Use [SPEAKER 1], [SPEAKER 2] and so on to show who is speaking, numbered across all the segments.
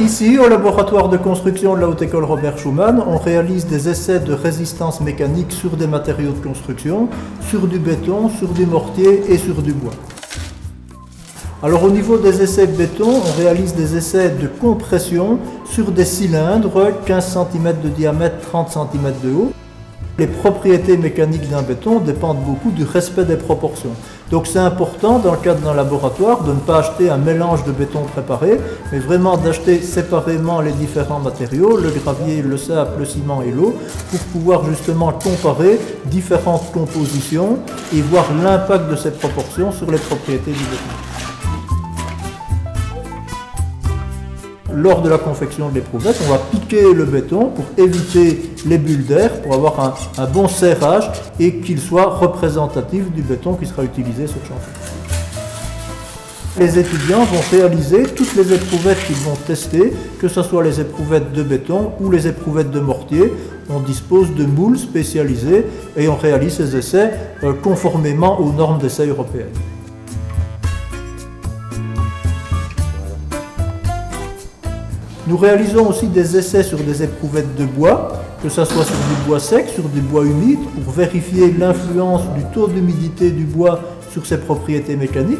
[SPEAKER 1] Ici, au laboratoire de construction de la Haute École Robert Schuman, on réalise des essais de résistance mécanique sur des matériaux de construction, sur du béton, sur du mortier et sur du bois. Alors au niveau des essais de béton, on réalise des essais de compression sur des cylindres 15 cm de diamètre, 30 cm de haut. Les propriétés mécaniques d'un béton dépendent beaucoup du respect des proportions. Donc c'est important dans le cadre d'un laboratoire de ne pas acheter un mélange de béton préparé, mais vraiment d'acheter séparément les différents matériaux, le gravier, le sable, le ciment et l'eau, pour pouvoir justement comparer différentes compositions et voir l'impact de ces proportions sur les propriétés du béton. Lors de la confection de l'éprouvette, on va piquer le béton pour éviter les bulles d'air, pour avoir un bon serrage et qu'il soit représentatif du béton qui sera utilisé sur le chantier. Les étudiants vont réaliser toutes les éprouvettes qu'ils vont tester, que ce soit les éprouvettes de béton ou les éprouvettes de mortier. On dispose de moules spécialisés et on réalise ces essais conformément aux normes d'essai européennes. Nous réalisons aussi des essais sur des éprouvettes de bois, que ce soit sur du bois sec, sur du bois humide, pour vérifier l'influence du taux d'humidité du bois sur ses propriétés mécaniques.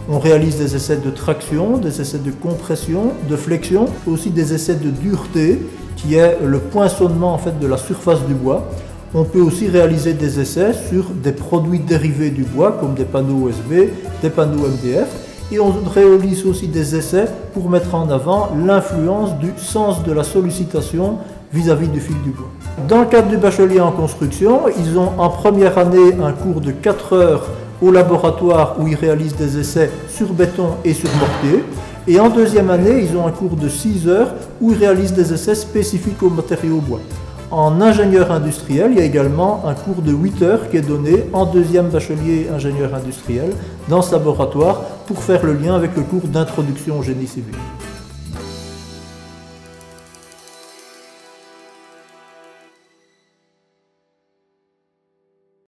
[SPEAKER 1] On réalise des essais de traction, des essais de compression, de flexion, aussi des essais de dureté, qui est le poinçonnement en fait de la surface du bois. On peut aussi réaliser des essais sur des produits dérivés du bois, comme des panneaux USB, des panneaux MDF. Et on réalise aussi des essais pour mettre en avant l'influence du sens de la sollicitation vis-à-vis du fil du bois. Dans le cadre du bachelier en construction, ils ont en première année un cours de 4 heures au laboratoire où ils réalisent des essais sur béton et sur mortier. Et en deuxième année, ils ont un cours de 6 heures où ils réalisent des essais spécifiques aux matériaux bois. En ingénieur industriel, il y a également un cours de 8 heures qui est donné en deuxième bachelier ingénieur industriel dans ce laboratoire pour faire le lien avec le cours d'introduction au génie civil.